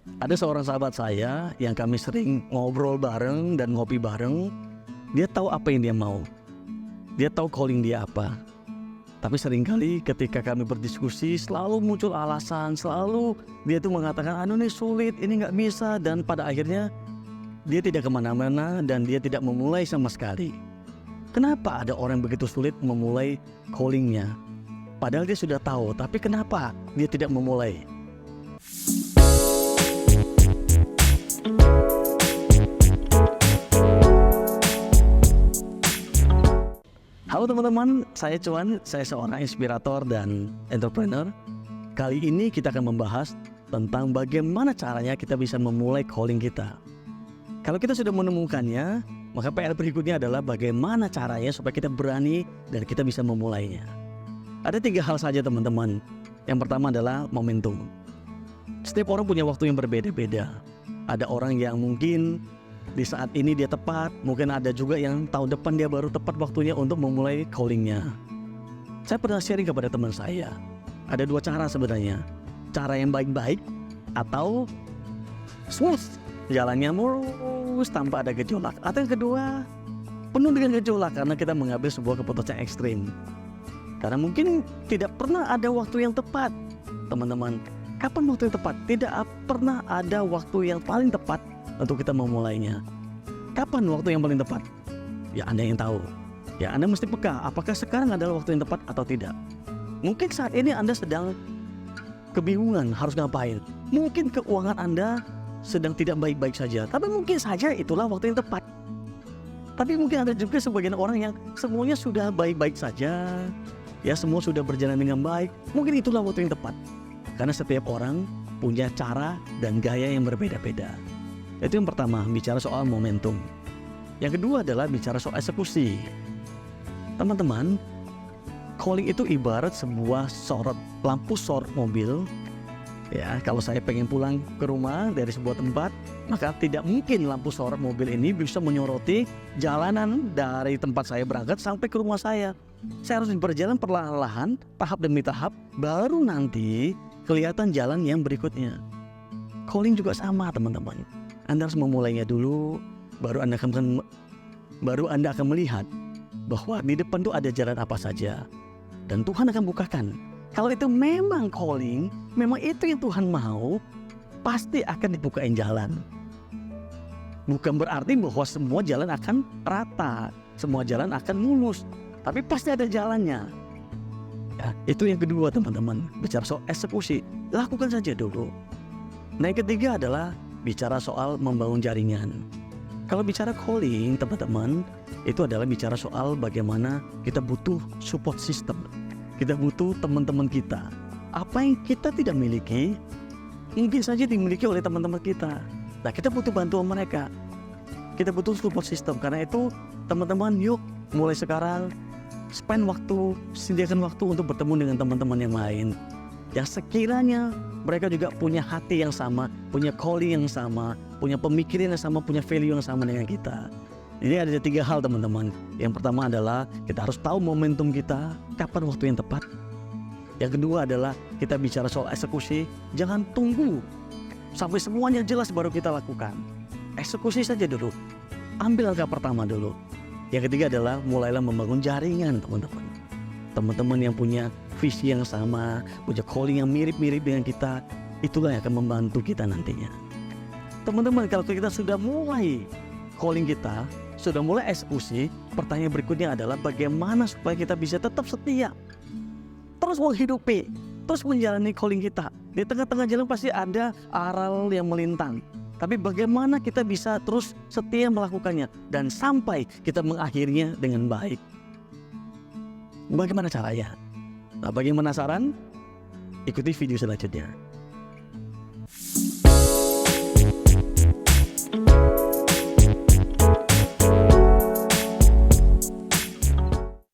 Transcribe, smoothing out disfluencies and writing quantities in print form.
Ada seorang sahabat saya yang kami sering ngobrol bareng dan ngopi bareng. Dia tahu apa yang dia mau. Dia tahu calling dia apa. Tapi seringkali ketika kami berdiskusi selalu muncul alasan, selalu dia tuh mengatakan, "Anu nih sulit, ini nggak bisa," dan pada akhirnya dia tidak kemana-mana dan dia tidak memulai sama sekali. Kenapa ada orang begitu sulit memulai callingnya? Padahal dia sudah tahu, tapi kenapa dia tidak memulai? Halo teman-teman, saya Cuan, saya seorang inspirator dan entrepreneur. Kali ini kita akan membahas tentang bagaimana caranya kita bisa memulai calling kita. Kalau kita sudah menemukannya, maka PR berikutnya adalah bagaimana caranya supaya kita berani dan kita bisa memulainya. Ada 3 hal saja teman-teman. Yang pertama adalah momentum. Setiap orang punya waktu yang berbeda-beda. Ada orang yang mungkin di saat ini dia tepat, mungkin ada juga yang tahun depan dia baru tepat waktunya untuk memulai callingnya. Saya pernah sharing kepada teman saya, ada 2 cara sebenarnya. Cara yang baik-baik atau smooth, jalannya mulus tanpa ada gejolak. Atau yang kedua, penuh dengan gejolak karena kita mengambil sebuah keputusan ekstrim. Karena mungkin tidak pernah ada waktu yang tepat, teman-teman. Kapan waktu yang tepat? Tidak pernah ada waktu yang paling tepat untuk kita memulainya. Kapan waktu yang paling tepat? Ya Anda yang tahu. Ya Anda mesti peka, apakah sekarang adalah waktu yang tepat atau tidak. Mungkin saat ini Anda sedang kebingungan harus ngapain. Mungkin keuangan Anda sedang tidak baik-baik saja, tapi mungkin saja itulah waktu yang tepat. Tapi mungkin ada juga sebagian orang yang semuanya sudah baik-baik saja, ya semua sudah berjalan dengan baik. Mungkin itulah waktu yang tepat. Karena setiap orang punya cara dan gaya yang berbeda-beda. Itu yang pertama, bicara soal momentum. Yang kedua adalah bicara soal eksekusi. Teman-teman, calling itu ibarat sebuah sorot, lampu sorot mobil. Ya, kalau saya pengen pulang ke rumah dari sebuah tempat, maka tidak mungkin lampu sorot mobil ini bisa menyoroti jalanan dari tempat saya berangkat sampai ke rumah saya. Saya harus berjalan perlahan-lahan, tahap demi tahap, baru nanti kelihatan jalan yang berikutnya. Calling juga sama teman-teman. Anda harus memulainya dulu, baru Anda akan melihat bahwa di depan itu ada jalan apa saja. Dan Tuhan akan bukakan. Kalau itu memang calling, memang itu yang Tuhan mau, pasti akan dibukain jalan. Bukan berarti bahwa semua jalan akan rata, semua jalan akan mulus, tapi pasti ada jalannya. Ya, itu yang kedua teman-teman, bicara soal eksekusi, lakukan saja dulu. Nah yang ketiga adalah bicara soal membangun jaringan. Kalau bicara calling teman-teman, itu adalah bicara soal bagaimana kita butuh support system. Kita butuh teman-teman kita. Apa yang kita tidak miliki, mungkin saja dimiliki oleh teman-teman kita. Nah kita butuh bantuan mereka. Kita butuh support system. Karena itu teman-teman yuk mulai sekarang spend waktu, sediakan waktu untuk bertemu dengan teman-teman yang lain. Yang sekiranya mereka juga punya hati yang sama, punya calling yang sama, punya pemikiran yang sama, punya value yang sama dengan kita. Ini ada 3 hal teman-teman. Yang pertama adalah kita harus tahu momentum kita, kapan waktu yang tepat. Yang kedua adalah kita bicara soal eksekusi. Jangan tunggu sampai semuanya jelas baru kita lakukan. Eksekusi saja dulu. Ambil langkah pertama dulu. Yang ketiga adalah mulailah membangun jaringan teman-teman. Teman-teman yang punya visi yang sama, punya calling yang mirip-mirip dengan kita, itulah yang akan membantu kita nantinya. Teman-teman, kalau kita sudah mulai calling kita, sudah mulai eksekusi, pertanyaan berikutnya adalah bagaimana supaya kita bisa tetap setia, terus menghidupi, terus menjalani calling kita. Di tengah-tengah jalan pasti ada aral yang melintang. Tapi bagaimana kita bisa terus setia melakukannya dan sampai kita mengakhirinya dengan baik. Bagaimana caranya? Nah, bagi yang penasaran, ikuti video selanjutnya.